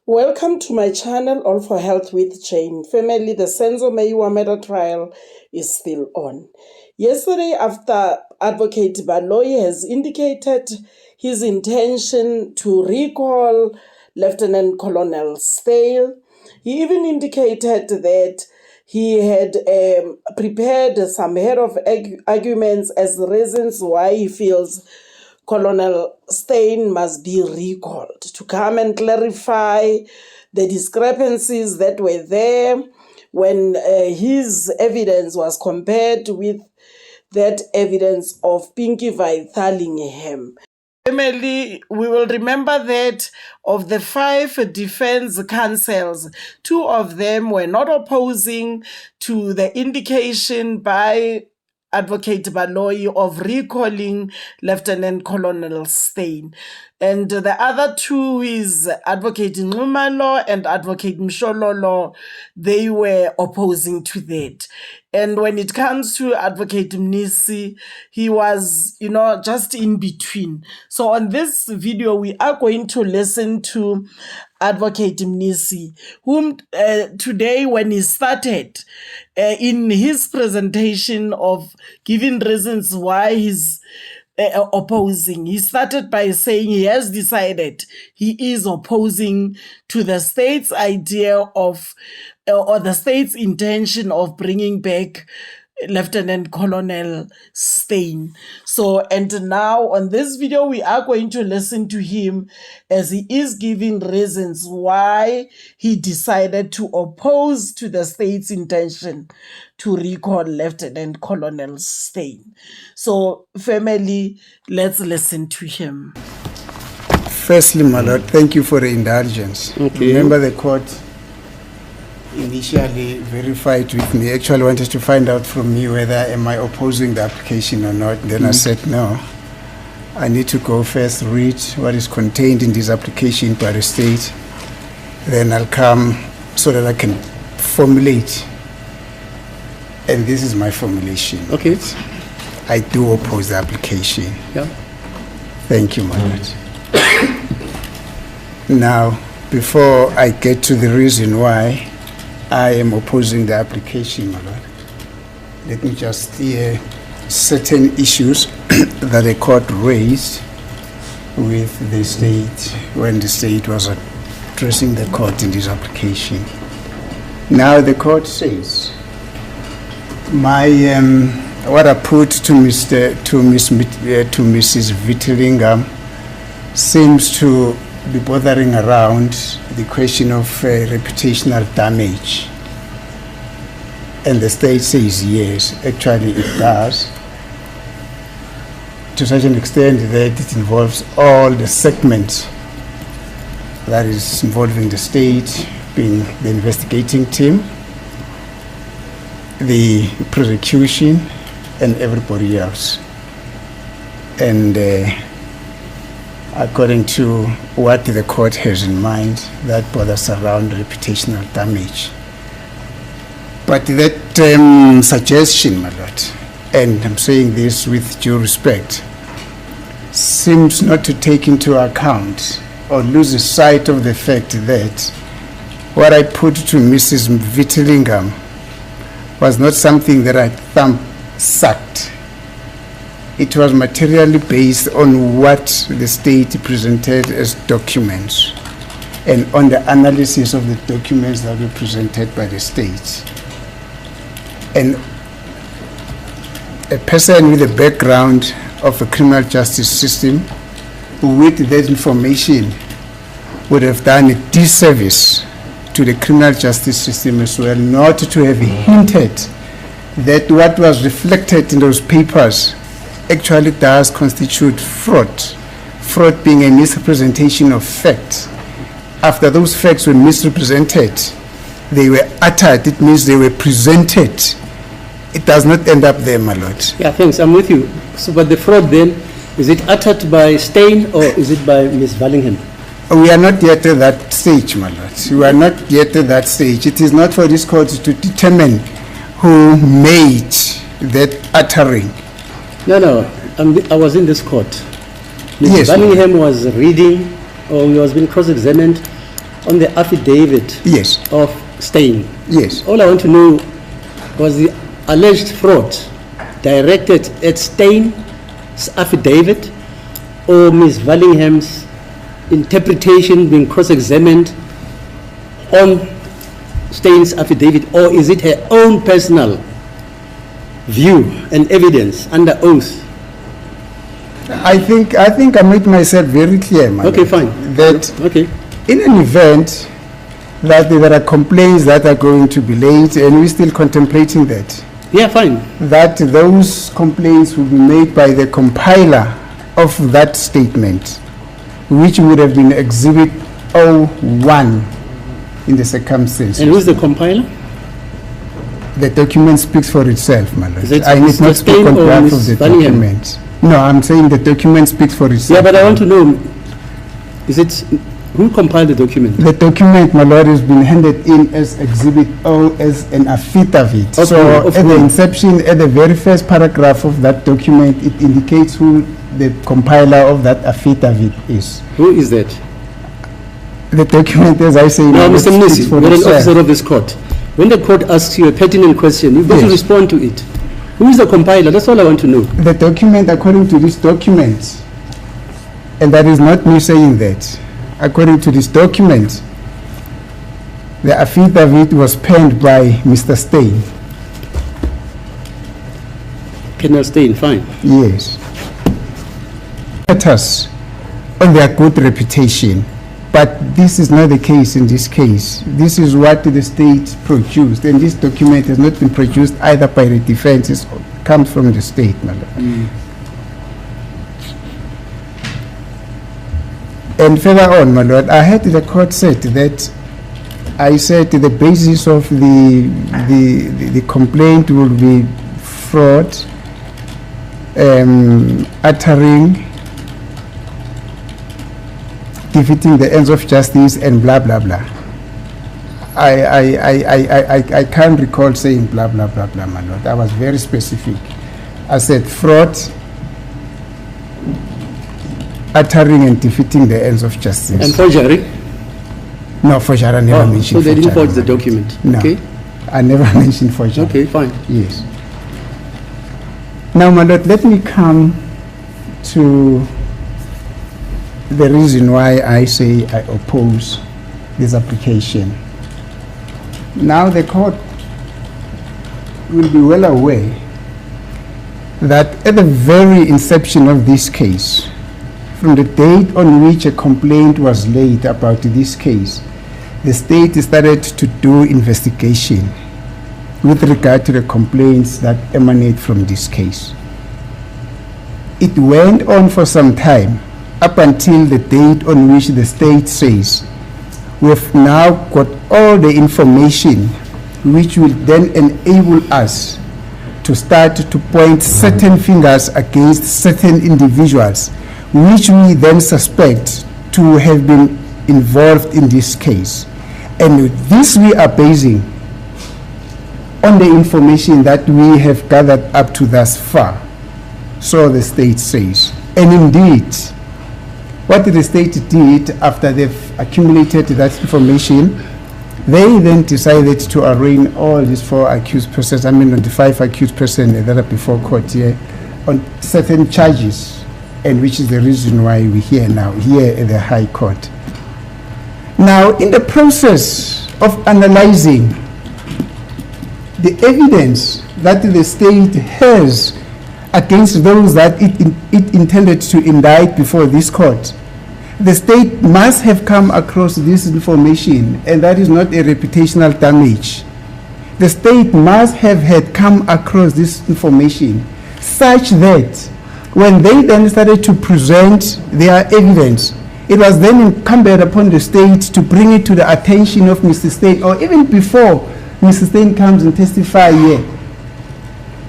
Welcome to my channel, All for Health with Jane. Family, the Senzo Meyiwa Trial is still on. Yesterday, after Advocate Baloyi has indicated his intention to recall Lieutenant Colonel Steyn, he even indicated that he had prepared some head of arguments as reasons why he feels Colonel Steyn must be recalled to come and clarify the discrepancies that were there when his evidence was compared with that evidence of Pinky Vythalingham. Family, we will remember that of the 5 defense counsels, 2 of them were not opposing to the indication by Advocate Baloyi of recalling Lieutenant Colonel Steyn. And the other 2 is Advocate Nxumalo and Advocate Mshololo. They were opposing to that. And when it comes to Advocate Mnisi, he was, just in between. So on this video, we are going to listen to Advocate Mnisi, whom today when he started in his presentation of giving reasons why he's opposing, he started by saying he has decided he is opposing to the state's idea of or the state's intention of bringing back Lieutenant Colonel Steyn. So, and now on this video, we are going to listen to him as he is giving reasons why he decided to oppose to the state's intention to recall Lieutenant Colonel Steyn. So, family, let's listen to him. Firstly, my lord, thank you for the indulgence. Okay. Remember the court initially verified with me, actually wanted to find out from me whether am I opposing the application or not. Then I said no, I need to go first, read what is contained in this application by the state, then I'll come so that I can formulate, and this is my formulation. Okay. I do oppose the application. Yeah. Thank you, my lord. Now, before I get to the reason why I am opposing the application, my lord, let me just clear certain issues that the court raised with the state when the state was addressing the court in this application. Now the court says what I put to Mrs. Vythalingham seems to be bothering around the question of reputational damage. And the state says yes, actually it does, to such an extent that it involves all the segments that is involving the state, being the investigating team, the prosecution, and everybody else. And according to what the court has in mind, that bothers around reputational damage. But that suggestion, my lord, and I'm saying this with due respect, seems not to take into account or lose sight of the fact that what I put to Mrs. Vythalingham was not something that I thumb-sucked. It was materially based on what the state presented as documents and on the analysis of the documents that were presented by the state. And a person with a background of a criminal justice system with that information would have done a disservice to the criminal justice system as well, not to have hinted that what was reflected in those papers actually does constitute fraud. Fraud being a misrepresentation of facts. After those facts were misrepresented, they were uttered, it means they were presented. It does not end up there, my lord. Yeah, thanks, I'm with you. So, but the fraud then, is it uttered by Steyn or is it by Ms. Vythalingham? We are not yet at that stage, my lord. We are not yet at that stage. It is not for this court to determine who made that uttering. No, I was in this court. Ms. Yes, Vythalingham was reading, or he was being cross-examined, on the affidavit Yes, of Steyn. yes. All I want to know was the alleged fraud directed at Steyn's affidavit or Ms. Vythalingham's interpretation being cross-examined on Steyn's affidavit, or is it her own personal view and evidence under oath? I think I made myself very clear, my Okay, lord, fine. that Okay. in an event that there are complaints that are going to be late, and we're still contemplating that, Yeah, fine. that those complaints will be made by the compiler of that statement, which would have been Exhibit 01 in the circumstances. And who's the compiler? The document speaks for itself, my lord. Is it I need Mr. not speak Steyn on or behalf Ms. of the Vythalingham? document. No, I'm saying the document speaks for itself. Yeah, but I want to know, is it, who compiled the document? The document, my lord, has been handed in as Exhibit O as an affidavit. Of So whom? Of at the whom? inception, at the very first paragraph of that document, it indicates who the compiler of that affidavit is. Who is that? The document, as I say, Now, it Mr. speaks Mnisi, for you're an itself. officer of this court. When the court asks you a pertinent question, you've got to Yes. respond to it. Who is the compiler? That's all I want to know. The document, according to this document, and that is not me saying that, according to this document, the affidavit was penned by Mr. Steyn. Colonel Steyn, fine. Yes. Matters on their good reputation, but this is not the case in this case. This is what the state produced, and this document has not been produced either by the defense, it comes from the state, my lord. And further on, my lord, I heard the court said that I said the basis of the complaint will be fraud, uttering, defeating the ends of justice, and blah blah blah. I can't recall saying blah blah blah blah, my lord. I was very specific. I said fraud, uttering and defeating the ends of justice. And forgery? No, forgery, I never mentioned so they didn't forgery, forge the my lord. document? No, Okay. I never mentioned forgery. Okay, fine. Yes. Now, my lord, let me come to the reason why I say I oppose this application. Now, the court will be well aware that at the very inception of this case, from the date on which a complaint was laid about this case, the state started to do investigation with regard to the complaints that emanate from this case. It went on for some time, up until the date on which the state says, we've now got all the information which will then enable us to start to point certain fingers against certain individuals, which we then suspect to have been involved in this case. And this we are basing on the information that we have gathered up to thus far. So the state says. And indeed, what the state did after they've accumulated that information, they then decided to arraign all these four accused persons, I mean the 5 accused persons that are before court here, on certain charges, and which is the reason why we're here now, here at the High Court. Now, in the process of analyzing the evidence that the state has against those that it intended to indict before this court, the state must have come across this information, and that is not a reputational damage. The state must have had come across this information such that when they then started to present their evidence, it was then incumbent upon the state to bring it to the attention of Mr. Steyn, or even before Mr. Steyn comes and testify here,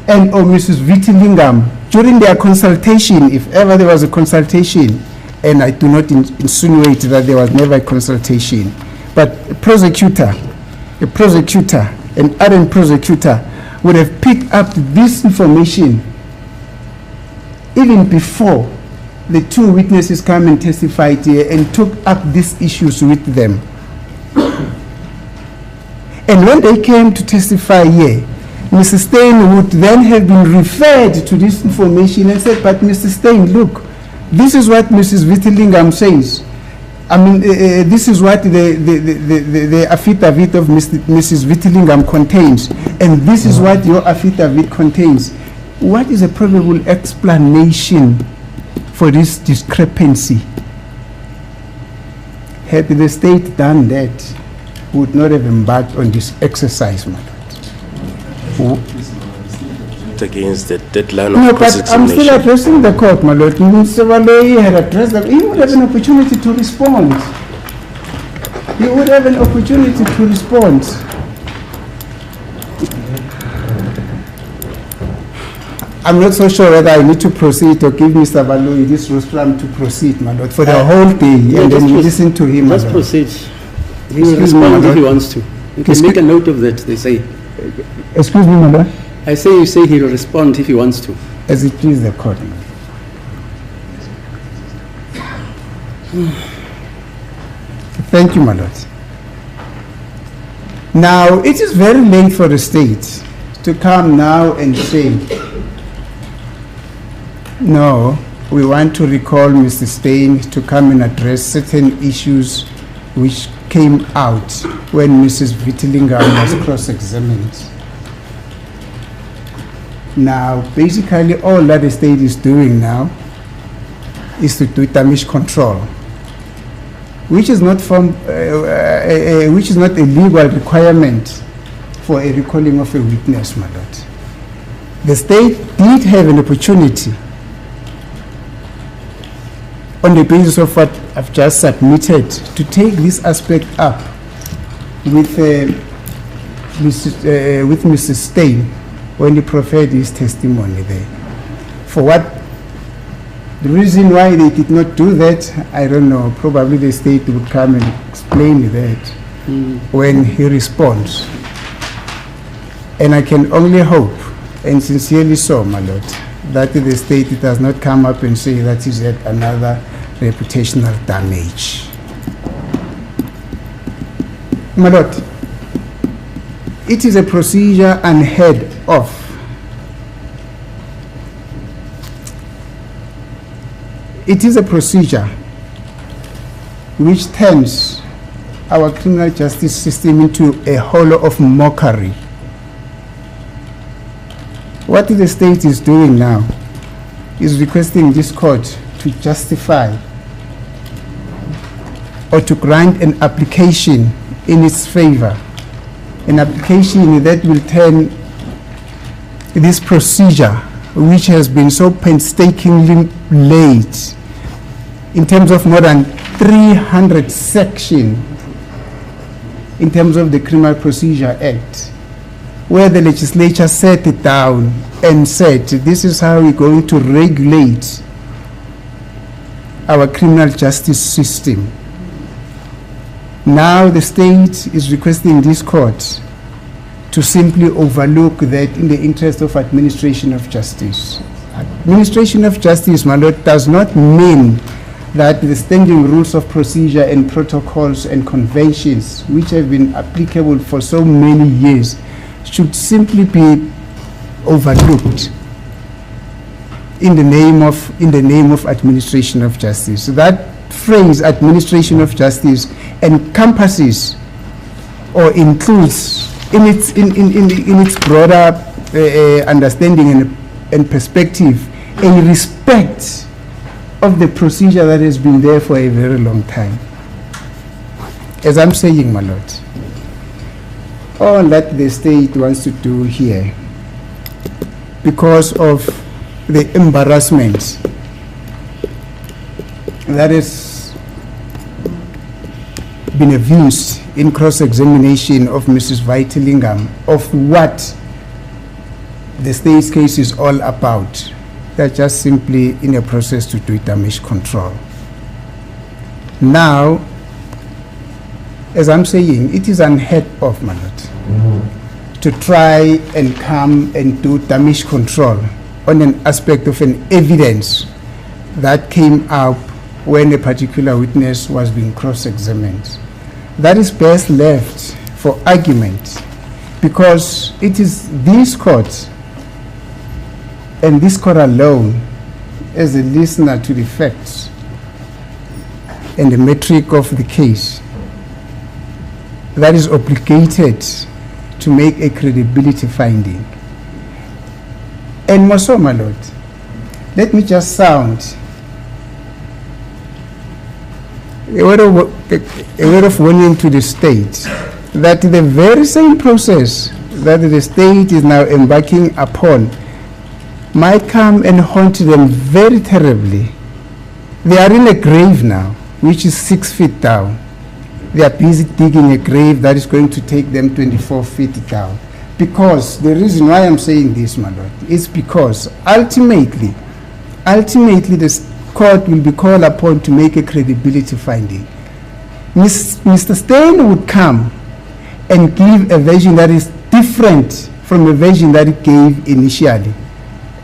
and or Mrs. Vythalingham, during their consultation, if ever there was a consultation, and I do not insinuate that there was never a consultation, but a prosecutor, an ardent prosecutor would have picked up this information even before the 2 witnesses come and testified here and took up these issues with them. And when they came to testify here, Mr. Steyn would then have been referred to this information and said, but Mr. Steyn, look, this is what Mrs. Vythalingham says. I mean, this is what the affidavit of Mrs. Vythalingham contains, and this is what your affidavit contains. What is a probable explanation for this discrepancy? Had the state done that, we would not have embarked on this exercise, my lord. Against the deadline No, of but I'm still cross-examination. addressing the court, my lord. Mr. Valoyi had addressed that. He would have an opportunity to respond. He would have an opportunity to respond. I'm not so sure whether I need to proceed or give Mr. Valoyi this rostrum to proceed, my lord, for the whole day, and then we listen to him. Let's my lord. proceed. He will Excuse me, my respond if he lord. wants to. You can make a note of that, they say. Excuse me, my lord. I say you say he will respond if he wants to. As it please the court. Thank you, my lord. Now, it is very late for the state to come now and say, no, we want to recall Mr. Steyn to come and address certain issues which came out when Mrs. Vythalingham was cross-examined. Now, basically, all that the state is doing now is to do damage control, which is not a legal requirement for a recalling of a witness, my lord. The state did have an opportunity, on the basis of what I've just submitted, to take this aspect up with Mr. Steyn when he proffered his testimony there. For what the reason why they did not do that, I don't know. Probably the state would come and explain that when he responds. And I can only hope, and sincerely so, my lord, that the state does not come up and say that is yet another reputational damage. My lord, it is a procedure unheard of. It is a procedure which turns our criminal justice system into a hollow of mockery. What the state is doing now is requesting this court to justify or to grant an application in its favor, an application that will turn this procedure, which has been so painstakingly laid in terms of more than 300 sections in terms of the Criminal Procedure Act, where the legislature sat it down and said, this is how we're going to regulate our criminal justice system. Now the state is requesting this court to simply overlook that in the interest of administration of justice. Administration of justice, my lord, does not mean that the standing rules of procedure and protocols and conventions, which have been applicable for so many years, should simply be overlooked in the name of administration of justice. That phrase, administration of justice, encompasses or includes in its broader understanding and perspective a respect of the procedure that has been there for a very long time. As I'm saying, my lord, all that the state wants to do here, because of the embarrassment that has been evinced in cross-examination of Mrs. Vythalingham of what the state's case is all about, they're just simply in a process to do damage control. Now, as I'm saying, it is unheard of, my lord, to try and come and do damage control on an aspect of an evidence that came up when a particular witness was being cross-examined. That is best left for argument, because it is this court and this court alone, as a listener to the facts and the metric of the case, that is obligated to make a credibility finding. And more so, my lord, let me just sound a word of warning to the state that the very same process that the state is now embarking upon might come and haunt them very terribly. They are in a grave now, which is 6 feet down. They are busy digging a grave that is going to take them 24 feet down. Because the reason why I'm saying this, my lord, is because ultimately the court will be called upon to make a credibility finding. Mr. Steyn would come and give a version that is different from a version that he gave initially.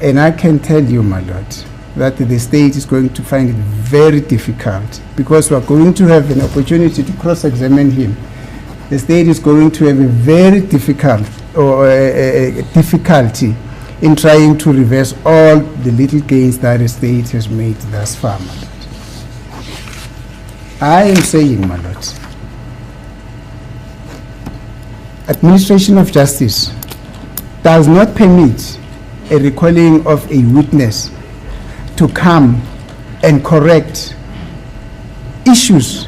And I can tell you, my lord, that the state is going to find it very difficult, because we are going to have an opportunity to cross-examine him. The state is going to have a very difficult difficulty in trying to reverse all the little gains that the state has made thus far, my lord. I am saying, my lord, administration of justice does not permit a recalling of a witness to come and correct issues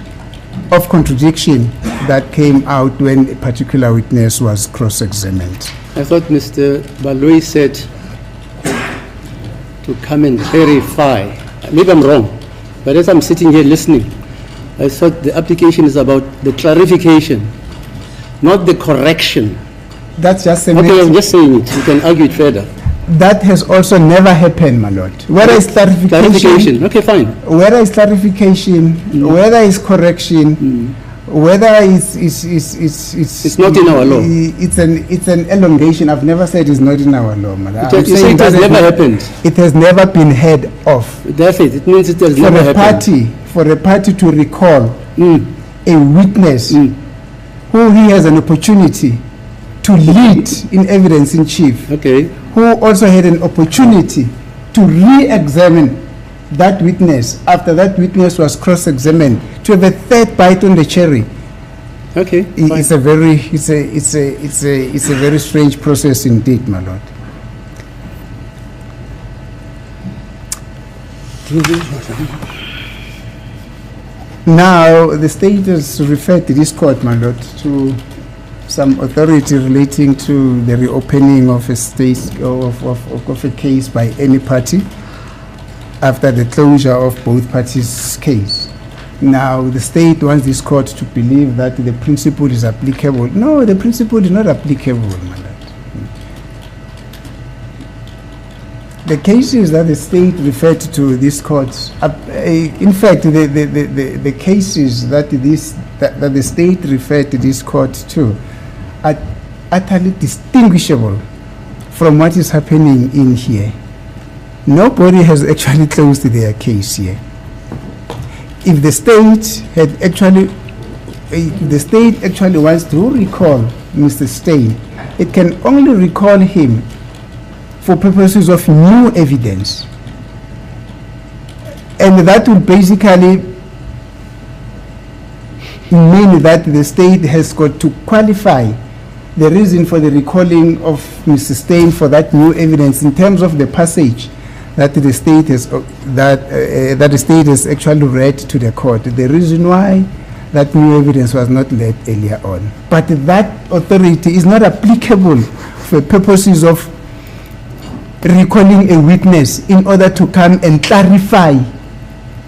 of contradiction that came out when a particular witness was cross-examined. I thought Mr. Baloyi said to come and clarify. Maybe I'm wrong, but as I'm sitting here listening, I thought the application is about the clarification, not the correction. That's just a Okay, I'm just saying it. You can argue it further. That has also never happened, my lord. Whether it's clarification, okay, fine. Whether it's clarification, whether it's correction, whether it's not in our law. It's an elongation. I've never said it's not in our law, my lord. You say it has never happened. It has never been heard of. That's it. It means it has never happened. For a party to recall a witness who he has an opportunity to lead in evidence in chief, okay, who also had an opportunity to re-examine that witness after that witness was cross-examined, to have a third bite on the cherry. Okay, it's a very strange process indeed, my lord. Now the state has referred to this court, my lord, to some authority relating to the reopening of a state of a case by any party after the closure of both parties' case. Now the state wants this court to believe that the principle is applicable. No, the principle is not applicable, my lord. The cases that the state referred to this court, in fact, the cases that the state referred to this court to are utterly distinguishable from what is happening in here. Nobody has actually closed their case here. If the state actually wants to recall Mr. Steyn, it can only recall him for purposes of new evidence. And that will basically mean that the state has got to qualify the reason for the recalling of Mr. Steyn for that new evidence in terms of the passage that the state has that the state has actually read to the court. The reason why that new evidence was not read earlier on. But that authority is not applicable for purposes of recalling a witness in order to come and clarify,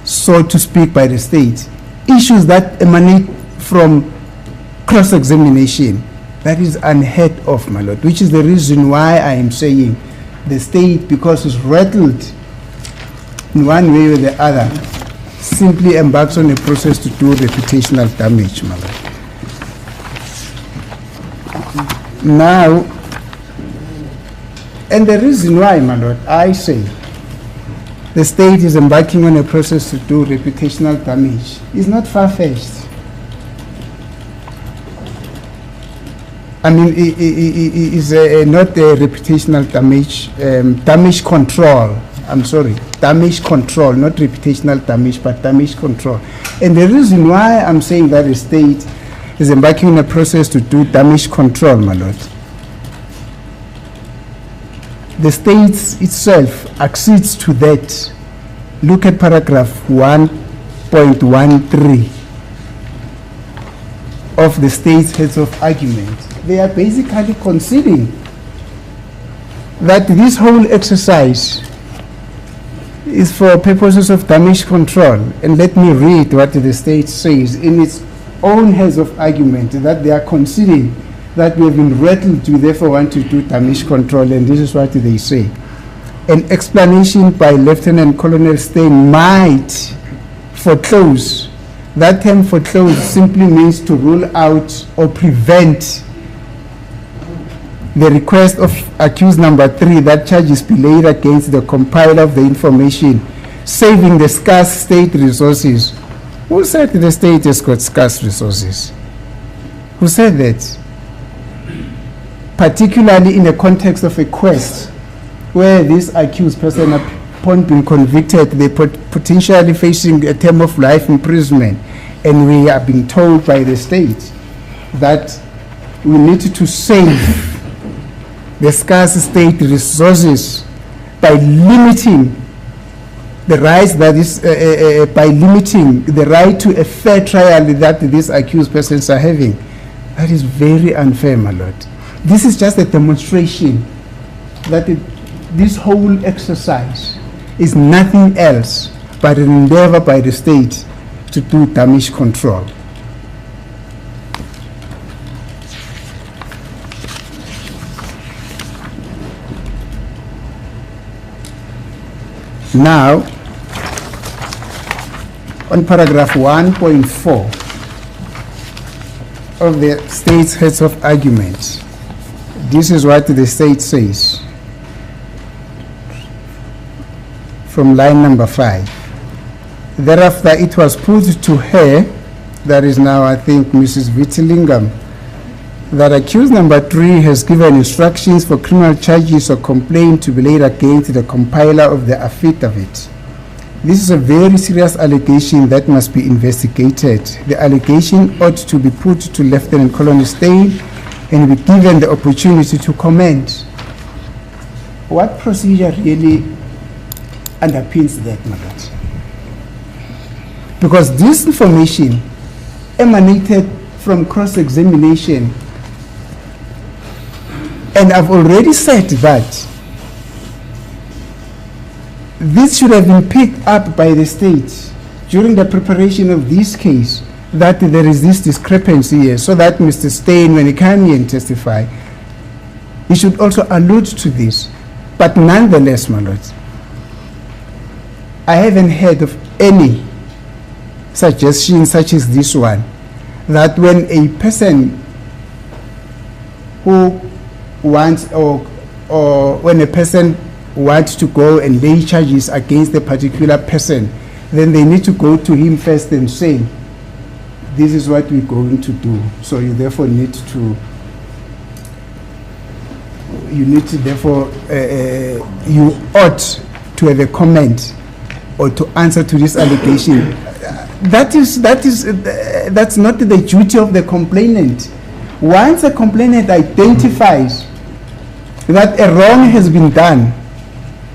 so to speak, by the state, issues that emanate from cross-examination. That is unheard of, my lord, which is the reason why I am saying the state, because it's rattled in one way or the other, simply embarks on a process to do reputational damage, my lord. Now, and the reason why, my lord, I say the state is embarking on a process to do reputational damage is not far-fetched. I mean, is not a reputational damage, damage control. I'm sorry, damage control, not reputational damage, but damage control. And the reason why I'm saying that the state is embarking on a process to do damage control, my lord. The state itself accedes to that. Look at paragraph 1.13 of the state's heads of argument. They are basically conceding that this whole exercise is for purposes of damage control. And let me read what the state says in its own heads of argument, that they are conceding that we have been rattled, we therefore want to do damage control, and this is what they say. An explanation by Lieutenant Colonel Steyn might foreclose. That term foreclose simply means to rule out or prevent the request of accused number 3 that charges be laid against the compiler of the information, saving the scarce state resources. Who said the state has got scarce resources? Who said that? Particularly in the context of a quest where this accused person, upon being convicted, they potentially facing a term of life imprisonment, and we are being told by the state that we need to save the scarce state resources by limiting the rights that is by limiting the right to a fair trial that these accused persons are having. That is very unfair, my lord. This is just a demonstration that this whole exercise is nothing else but an endeavor by the state to do damage control. Now, on paragraph 1.4 of the state's heads of argument, this is what the state says from line number 5. Thereafter, it was put to her, that is now, I think, Mrs. Vythalingham, that accused number 3 has given instructions for criminal charges or complaint to be laid against the compiler of the affidavit. This is a very serious allegation that must be investigated. The allegation ought to be put to Lieutenant Colonel Steyn and be given the opportunity to comment. What procedure really underpins that, my lord? Because this information emanated from cross-examination, and I've already said that this should have been picked up by the state during the preparation of this case, that there is this discrepancy here, so that Mr. Steyn, when he came here and testify, he should also allude to this. But nonetheless, my lord, I haven't heard of any suggestion such as this one, that when a person who wants or when a person wants to go and lay charges against a particular person, then they need to go to him first and say, this is what we're going to do. So you therefore need to therefore you ought to have a comment or to answer to this allegation. That's not the duty of the complainant. Once a complainant identifies that a wrong has been done,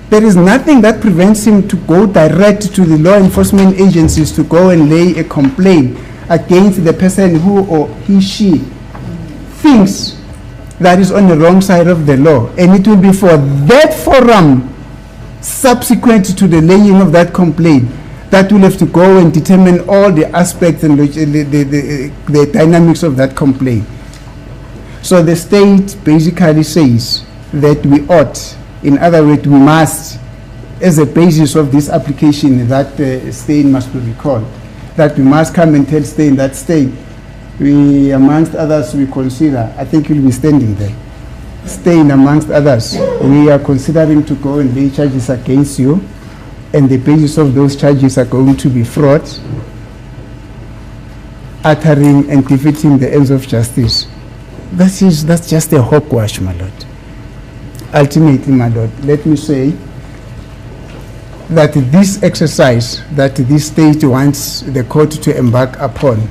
there is nothing that prevents him to go direct to the law enforcement agencies to go and lay a complaint against the person who or she thinks that is on the wrong side of the law. And it will be for that forum, subsequent to the laying of that complaint, that will have to go and determine all the aspects and the dynamics of that complaint. So the state basically says that we ought, in other words, we must, as a basis of this application, that Steyn must be recalled, that we must come and tell Steyn that Steyn, we, amongst others, we consider, I think you'll be standing there, Steyn, amongst others, we are considering to go and lay charges against you, and the basis of those charges are going to be fraud, uttering and defeating the ends of justice. that's just a hogwash, my lord. Ultimately, my lord, let me say that this exercise that this state wants the court to embark upon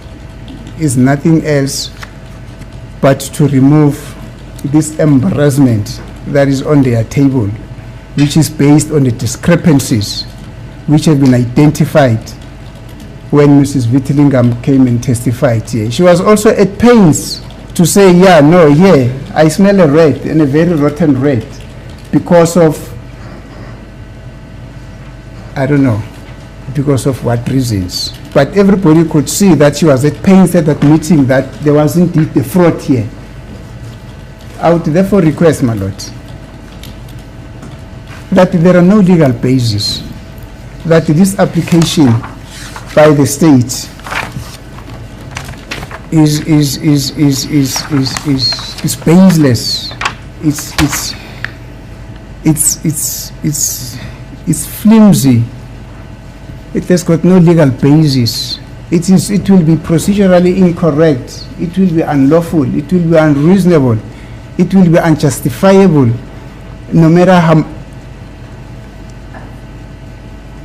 is nothing else but to remove this embarrassment that is on their table, which is based on the discrepancies which have been identified when Mrs. Vythalingham came and testified here. She was also at pains to say, yeah, no, here, I smell a rat, and a very rotten rat, because of, I don't know, because of what reasons. But everybody could see that she was at pains at that meeting that there was indeed a fraud here. I would therefore request, my lord, that there are no legal basis, that this application by the state is baseless. It's flimsy. It has got no legal basis. It will be procedurally incorrect. It will be unlawful. It will be unreasonable. It will be unjustifiable, no matter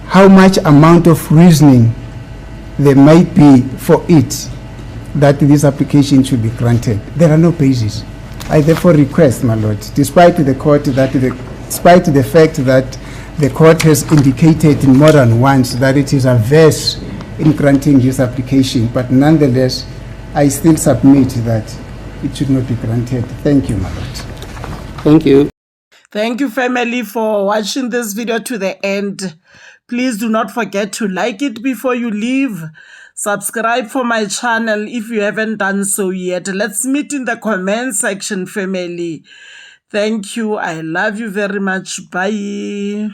how much amount of reasoning there might be for it that this application should be granted. There are no basis. I therefore request, my lord, despite the fact that the court has indicated more than once that it is averse in granting this application, but nonetheless, I still submit that it should not be granted. Thank you, my lord. Thank you. Thank you, family, for watching this video to the end. Please do not forget to like it before you leave. Subscribe for my channel if you haven't done so yet. Let's meet in the comment section, family. Thank you. I love you very much. Bye.